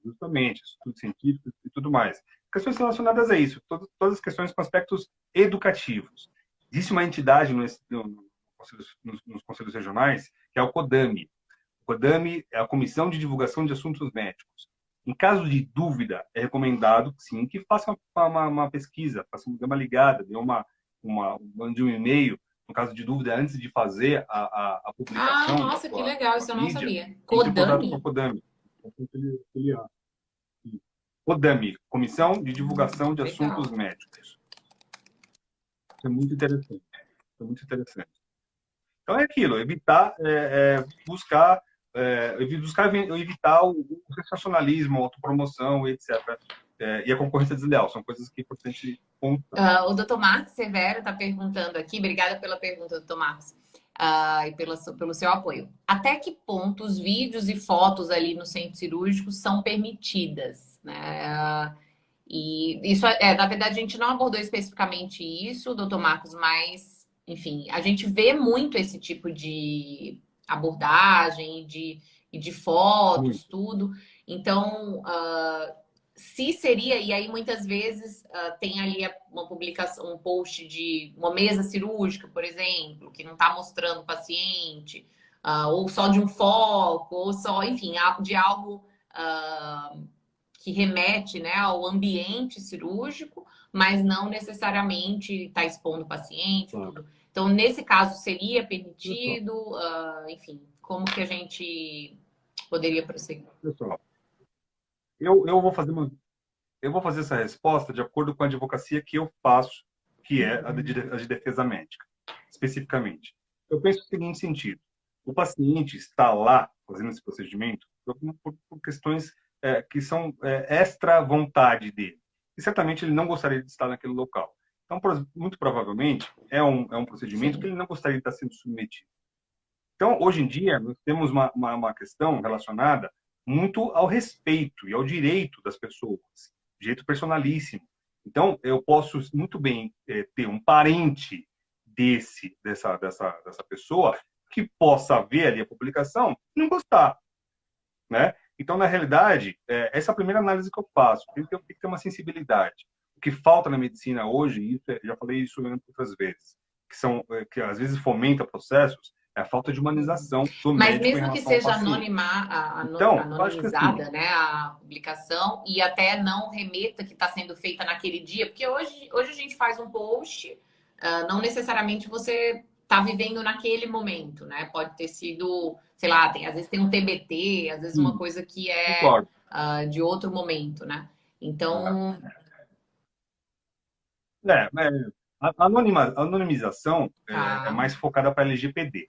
justamente, estudos científicos e tudo mais. Questões relacionadas a isso, todas as questões com aspectos educativos. Existe uma entidade nos conselhos regionais, que é o CODAMI. O CODAMI é a Comissão de Divulgação de Assuntos Médicos. Em caso de dúvida, é recomendado, sim, que faça uma pesquisa, faça uma ligada, mande um e-mail, no caso de dúvida, antes de fazer a Ah, publicação nossa, que legal, sua isso eu não mídia, sabia. entre em contato com a Kodami? CODAMI. CODAMI, Comissão de Divulgação de Assuntos Legal. Médicos. Isso é muito interessante. Isso é muito interessante. Então é aquilo, evitar o sensacionalismo, a autopromoção, etc. E a concorrência desleal, são coisas que é importante pontuar. O doutor Marcos Severo está perguntando aqui, obrigada pela pergunta, doutor Marcos, e pelo seu apoio. Até que ponto os vídeos e fotos ali no centro cirúrgico são permitidas? Né? E isso, na verdade, a gente não abordou especificamente isso, doutor Marcos, mas, enfim, a gente vê muito esse tipo de abordagem e de fotos, Muito. tudo. Então, se seria, e aí muitas vezes tem ali uma publicação, um post de uma mesa cirúrgica, por exemplo, que não está mostrando o paciente, ou só de um foco, ou só, enfim, de algo que remete, né, ao ambiente cirúrgico, mas não necessariamente está expondo o paciente, Claro. tudo. Então, nesse caso, seria Pessoal, permitido, enfim, como que a gente poderia prosseguir? pessoal, eu vou fazer essa resposta de acordo com a advocacia que eu faço, que é a de defesa médica, especificamente. Eu penso no seguinte sentido: o paciente está lá fazendo esse procedimento por questões que são extra vontade dele. E certamente ele não gostaria de estar naquele local. Então, muito provavelmente, é um procedimento que Sim. ele não gostaria de estar sendo submetido. Então, hoje em dia, nós temos uma questão relacionada muito ao respeito e ao direito das pessoas, direito personalíssimo. Então, eu posso muito bem ter um parente dessa pessoa que possa ver ali a publicação e não gostar, né? Então, na realidade, essa é a primeira análise que eu faço. Tem que ter uma sensibilidade. O que falta na medicina hoje, e já falei isso outras vezes, que às vezes fomenta processos, é a falta de humanização do Mas médico em mesmo que relação ao seja paciente. Então, eu acho que assim, anonimizada, né, a publicação e até não remeta que está sendo feita naquele dia, porque hoje a gente faz um post, não necessariamente você está vivendo naquele momento, né? Pode ter sido, sei lá, às vezes tem um TBT, às vezes uma sim, coisa que é concordo. de outro momento, né? Então, A anonimização é tá. mais focada para LGPD.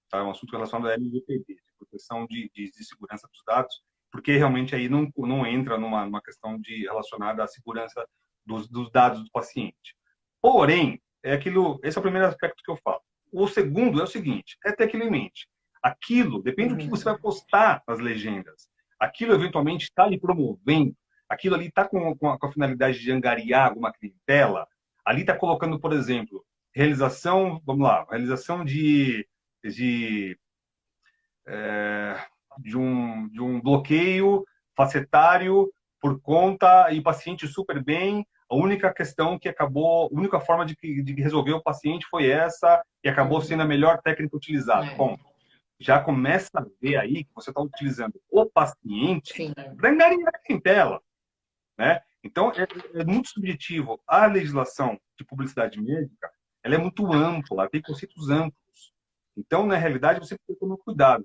Tá? É um assunto relacionado à LGPD, de proteção de segurança dos dados, porque realmente aí não entra numa questão relacionada à segurança dos dados do paciente. Porém, esse é o primeiro aspecto que eu falo. O segundo é o seguinte, é ter aquilo em mente. Aquilo, depende do que você vai Uhum. postar nas legendas. Aquilo eventualmente está lhe promovendo, aquilo ali está com a finalidade de angariar alguma clientela, ali está colocando, por exemplo, realização de, de um bloqueio facetário por conta e paciente super bem. A única questão que acabou, a única forma de resolver o paciente foi essa e acabou sendo a Uhum. melhor técnica utilizada. É. Bom, já começa a ver aí que você está utilizando o paciente Sim. para angariar clientela, né? Então, é muito subjetivo. A legislação de publicidade médica, ela é muito ampla, ela tem conceitos amplos. Então, na realidade, você tem que tomar cuidado.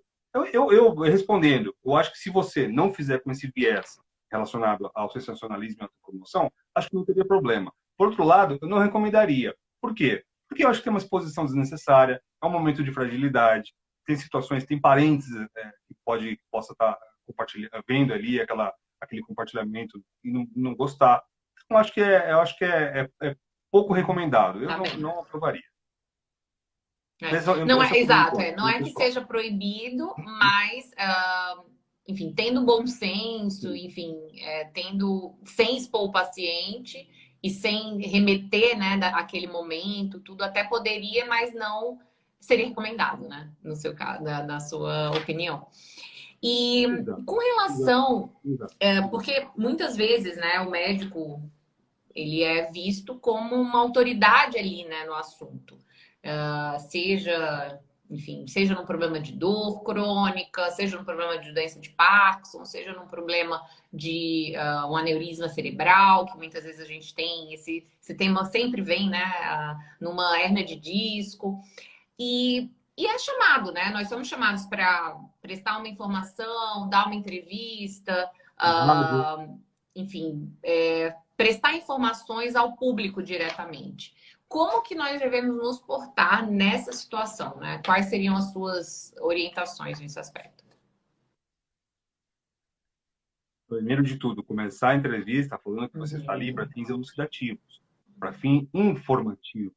Eu respondendo, eu acho que se você não fizer com esse viés relacionado ao sensacionalismo e à promoção, acho que não teria problema. Por outro lado, eu não recomendaria. Por quê? Porque eu acho que tem uma exposição desnecessária, é um momento de fragilidade, tem situações, tem parentes que possa estar compartilhando, vendo ali aquele compartilhamento e não gostar. Eu acho que é pouco recomendado. Eu Tá bem. não aprovaria. Não Esse é é o meu exato, ponto, não meu é que pessoal. seja proibido, mas enfim, tendo bom senso, Sim, enfim, tendo sem expor o paciente e sem remeter, né, aquele momento, tudo até poderia, mas não seria recomendado, né, no seu caso, na sua opinião. E exato, com exato, relação, exato, exato. porque muitas vezes, né, o médico ele é visto como uma autoridade ali, né, no assunto. Seja, enfim, seja num problema de dor crônica, seja num problema de doença de Parkinson, seja num problema de um aneurisma cerebral, que muitas vezes a gente tem, esse tema sempre vem, né, numa hérnia de disco. E é chamado, né? Nós somos chamados para prestar uma informação, dar uma entrevista, Rádio, enfim, prestar informações ao público diretamente. Como que nós devemos nos portar nessa situação, né? Quais seriam as suas orientações nesse aspecto? primeiro de tudo, começar a entrevista falando que você está ali para fins elucidativos, para fim informativo.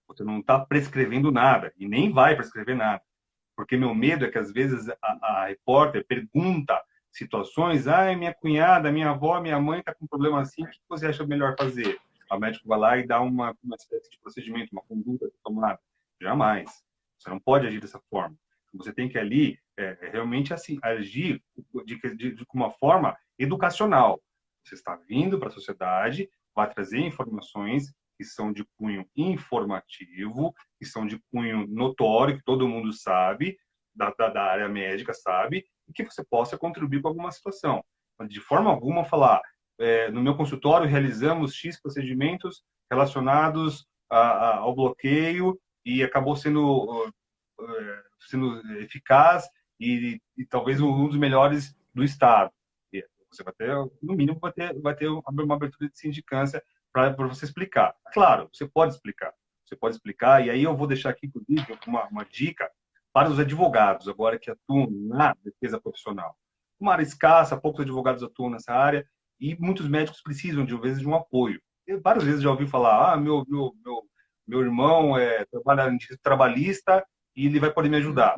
Você não está prescrevendo nada e nem vai prescrever nada. Porque meu medo é que, às vezes, a repórter pergunta situações. Ai, minha cunhada, minha avó, minha mãe está com um problema assim, o que você acha melhor fazer? O médico vai lá e dá uma espécie de procedimento, uma conduta tomada. Jamais. Você não pode agir dessa forma. Você tem que ali realmente assim, agir de uma forma educacional. Você está vindo para a sociedade, vai trazer informações que são de cunho informativo, que são de cunho notório, que todo mundo sabe, da área médica sabe, e que você possa contribuir com alguma situação. De forma alguma falar, no meu consultório realizamos X procedimentos relacionados ao bloqueio e acabou sendo eficaz e talvez um dos melhores do estado. E você vai ter, no mínimo, vai ter uma abertura de sindicância para você explicar. Claro, você pode explicar. Você pode explicar, e aí eu vou deixar aqui, inclusive, uma dica para os advogados, agora que atuam na defesa profissional. Uma área escassa, poucos advogados atuam nessa área, e muitos médicos precisam, de vezes, de um apoio. Eu, várias vezes já ouvi falar, meu irmão trabalha em direito trabalhista e ele vai poder me ajudar.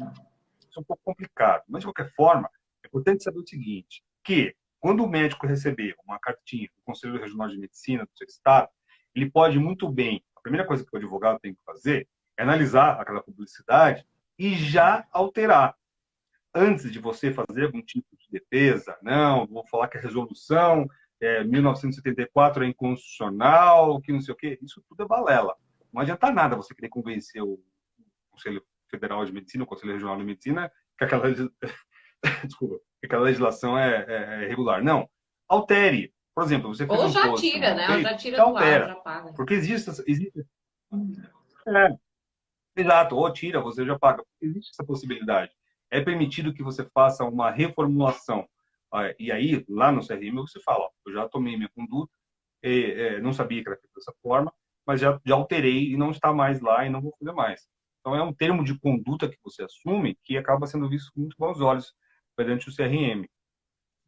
Isso é um pouco complicado, mas, de qualquer forma, é importante saber o seguinte, que quando o médico receber uma cartinha do Conselho Regional de Medicina do seu estado, ele pode muito bem, a primeira coisa que o advogado tem que fazer é analisar aquela publicidade e já alterar. Antes de você fazer algum tipo de defesa, não, vou falar que a resolução 1974 é inconstitucional, que não sei o quê, isso tudo é balela. Não adianta nada você querer convencer o Conselho Federal de Medicina, o Conselho Regional de Medicina, que aquela, desculpa, que aquela legislação é irregular. Não. Altere. Por exemplo, você fez Ou um já post tira, no né? Ou já Facebook, tira já do ar, altera. já paga. Porque existe é, exato, ou tira, você já paga. Existe essa possibilidade. É permitido que você faça uma reformulação. E aí, lá no CRM, você fala, ó, eu já tomei minha conduta, não sabia que era feito dessa forma, mas já alterei e não está mais lá e não vou fazer mais. Então, é um termo de conduta que você assume que acaba sendo visto com muito bons olhos perante o CRM.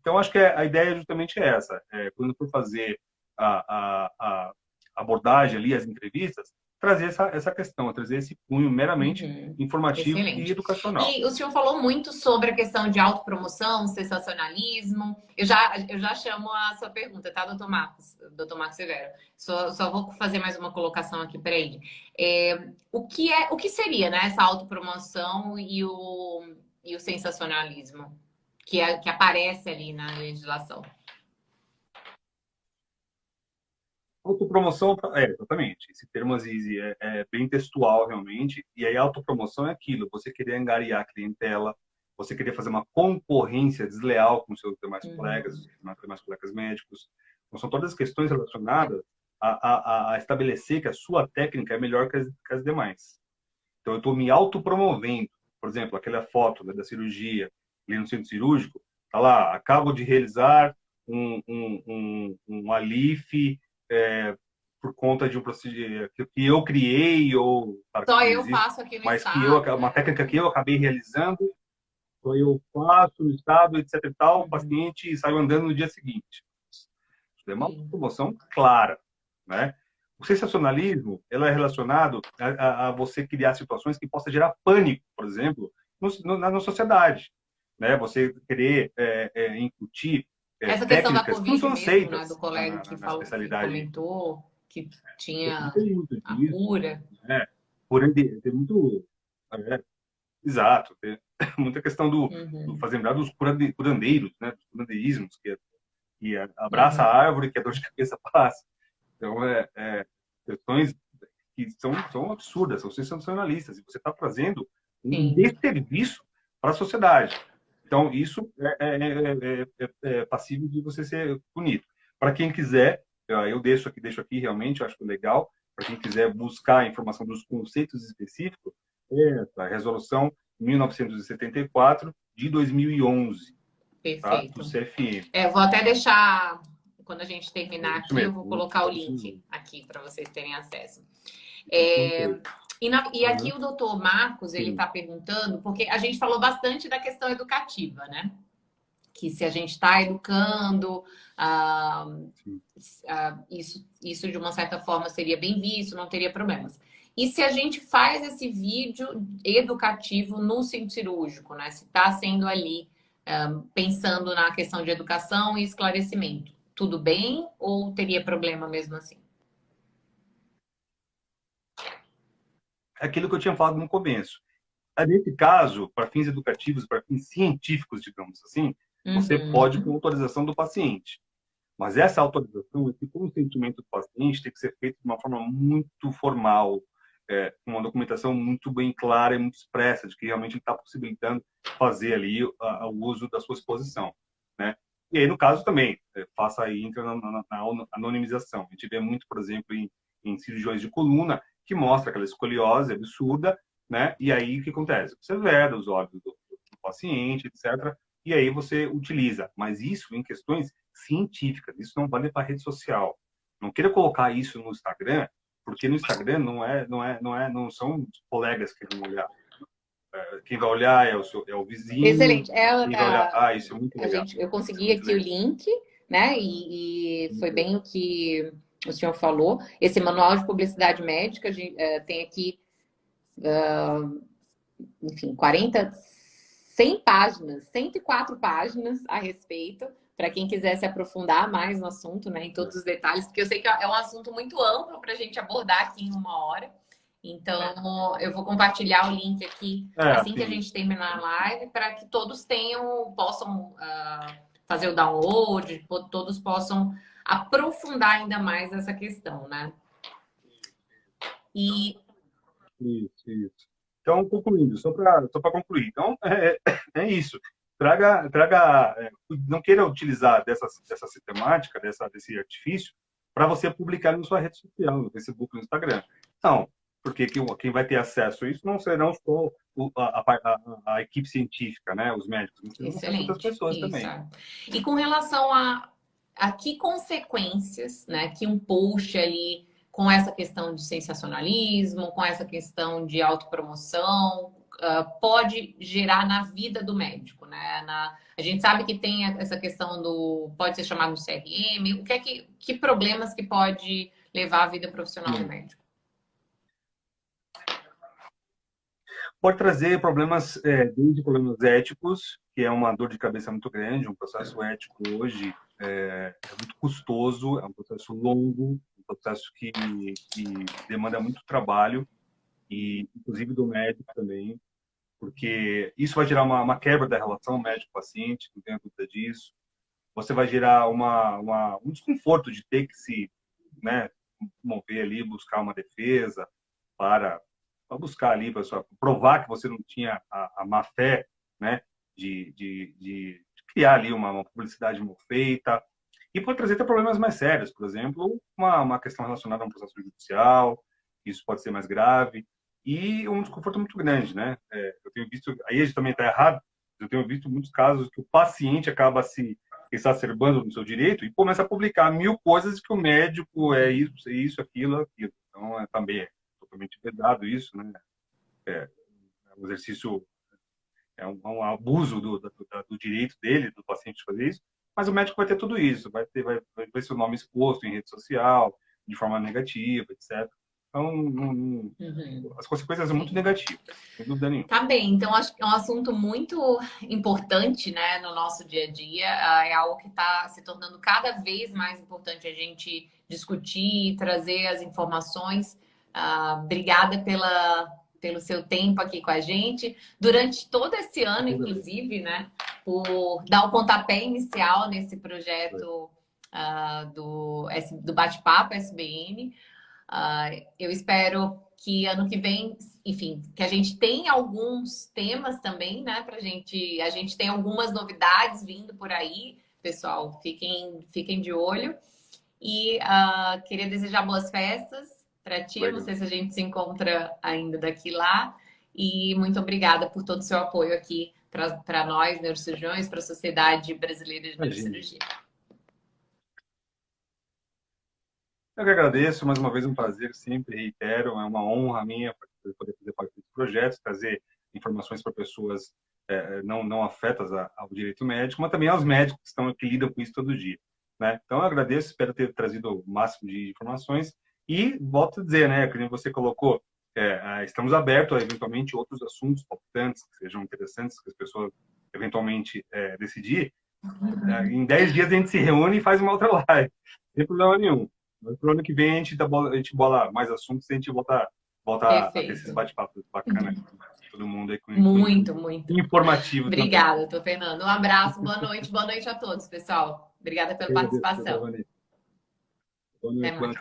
Então, acho que a ideia justamente é essa. Quando for fazer a abordagem ali, as entrevistas, trazer essa questão, trazer esse cunho meramente informativo e Excelente. educacional. E o senhor falou muito sobre a questão de autopromoção, sensacionalismo. Eu já chamo a sua pergunta, tá, doutor Marcos Severo? Só vou fazer mais uma colocação aqui para ele. O que seria, né, essa autopromoção e o sensacionalismo que aparece ali na legislação? Autopromoção, exatamente. Esse termo Azizi é bem textual, realmente. E aí, autopromoção é aquilo: você querer angariar a clientela, você querer fazer uma concorrência desleal com seus demais colegas médicos. Então, são todas questões relacionadas a estabelecer que a sua técnica é melhor que as demais. Então, eu estou me autopromovendo. Por exemplo, aquela foto, né, da cirurgia ali no centro cirúrgico, tá lá: acabo de realizar um ALIF, por conta de um procedimento que eu criei, ou claro Só que não eu existe, faço aqui no mas que estado, uma né? técnica que eu acabei realizando, só eu faço no estado, etc e tal, o Uhum. paciente saiu andando no dia seguinte. Isso é uma Sim. promoção clara, né? O sensacionalismo, ela é relacionado a você criar situações que possa gerar pânico, por exemplo, na sociedade, né? Você querer incutir Essa questão da técnicas que não Covid são mesmo, né? Do aceitas colega que na falou, que especialidade. comentou que tinha Tem muito a disso, cura. né? Porém, tem muito. É, exato. Tem muita questão do Uhum, fazer lembrar dos curandeiros, né? Dos curandeirismos, que abraça a uhum, árvore que a dor de cabeça passa. Então, questões que são absurdas, são sensacionalistas. E você está trazendo um sim. desserviço para a sociedade. Então, isso é passível de você ser punido. Para quem quiser, eu deixo aqui realmente, eu acho legal, para quem quiser buscar a informação dos conceitos específicos, a resolução 1974 de 2011, tá? Do Perfeito. CFM. Vou até deixar, quando a gente É terminar isso aqui, eu mesmo. vou Vou colocar o ficar link deixando aqui para vocês terem acesso. o controle. E aqui Uhum. o doutor Marcos, ele Sim. está perguntando, porque a gente falou bastante da questão educativa, né? Que se a gente está educando, ah, Sim. isso de uma certa forma seria bem visto, não teria problemas. E se a gente faz esse vídeo educativo no centro cirúrgico, né? Se está sendo ali pensando na questão de educação e esclarecimento, tudo bem ou teria problema mesmo assim? Aquilo que eu tinha falado no começo. Nesse caso, para fins educativos, para fins científicos, digamos assim, você pode com Uhum. autorização do paciente. Mas essa autorização, esse consentimento do paciente tem que ser feito de uma forma muito formal, com uma documentação muito bem clara e muito expressa, de que realmente ele está possibilitando fazer ali o uso da sua exposição, né? E aí, no caso também, faça aí, entra na anonimização. A gente vê muito, por exemplo, em cirurgiões de coluna, que mostra aquela escoliose absurda, né? E aí, o que acontece? Você veda os olhos do paciente, etc., e aí você utiliza. Mas isso em questões científicas, isso não vale para rede social. Não queira colocar isso no Instagram, porque no Instagram não são os colegas que vão olhar. Quem vai olhar é o vizinho, Excelente. quem vai olhar, isso é muito legal. Eu Isso é consegui muito aqui o legal. link, né? E foi Muito bem legal. o que o senhor falou. Esse manual de publicidade médica tem aqui, enfim, 100 páginas, 104 páginas a respeito, para quem quiser se aprofundar mais no assunto, né? Em todos os detalhes, porque eu sei que é um assunto muito amplo para a gente abordar aqui em uma hora. Então, eu vou compartilhar o link aqui assim que a Assim, gente terminar a live, para que todos possam fazer o download, todos possam aprofundar ainda mais essa questão, né? E isso. Então, concluindo, só para concluir. Então, é isso. Não queira utilizar dessa sistemática, desse artifício, para você publicar na sua rede social, no Facebook, no Instagram. Não, porque quem vai ter acesso a isso não serão só a equipe científica, né, os médicos, mas terão acesso a outras excelente, pessoas isso. também. É. E com relação a que consequências, né, que um post ali com essa questão de sensacionalismo, com essa questão de autopromoção, pode gerar na vida do médico, né? A gente sabe que tem essa questão pode ser chamado de CRM, que problemas que pode levar à vida profissional do Sim. médico? Pode trazer problemas, desde problemas éticos, que é uma dor de cabeça muito grande. Um processo ético hoje é muito custoso, é um processo longo, um processo que demanda muito trabalho, e inclusive do médico também, porque isso vai gerar uma quebra da relação médico-paciente, não tenho dúvida disso. Você vai gerar um desconforto de ter que se né, mover ali, buscar uma defesa para buscar ali, para provar que você não tinha a má fé, né, de criar ali uma publicidade mal feita, e pode trazer até problemas mais sérios, por exemplo, uma questão relacionada a um processo judicial, isso pode ser mais grave, e um desconforto muito grande, né? Eu tenho visto, aí a gente também está errado, eu tenho visto muitos casos que o paciente acaba se exacerbando no seu direito e começa a publicar 1000 coisas que o médico é isso, aquilo, aquilo. Então, também é totalmente vedado isso, né? É um exercício, um abuso do direito dele, do paciente fazer isso, mas o médico vai ter tudo isso, vai ver seu nome exposto em rede social, de forma negativa, etc. Então, as consequências são muito Sim. negativas, sem dúvida nenhuma. Tá bem, então acho que é um assunto muito importante, né, no nosso dia a dia. É algo que está se tornando cada vez mais importante a gente discutir e trazer as informações. Obrigada pelo seu tempo aqui com a gente. Durante todo esse ano, inclusive, né, por dar o pontapé inicial nesse projeto do Bate-Papo SBN. Eu espero que ano que vem, enfim, que a gente tenha alguns temas também, né, pra gente. A gente tem algumas novidades vindo por aí, pessoal, fiquem de olho. E queria desejar boas festas para ti. Não sei se a gente se encontra ainda daqui lá. E muito obrigada por todo o seu apoio aqui para nós, neurocirurgiões, para a Sociedade Brasileira de Neurocirurgia. Eu que agradeço, mais uma vez um prazer, sempre reitero, é uma honra minha poder fazer parte desse projeto, trazer informações para pessoas não afetas ao direito médico, mas também aos médicos que lidam com isso todo dia. Né? Então, eu agradeço, espero ter trazido o máximo de informações e volto a dizer, né, que você colocou, estamos abertos a eventualmente outros assuntos palpitantes que sejam interessantes, que as pessoas eventualmente decidir. Em 10 dias a gente se reúne e faz uma outra live, sem problema nenhum. Mas pro ano que vem a gente bola mais assuntos e a gente volta a ter esses bate-papos bacanas com todo mundo aí. Muito. Informativo. Obrigada, tô Fernando. Um abraço, boa noite a todos, pessoal. Obrigada pela participação. Boa noite.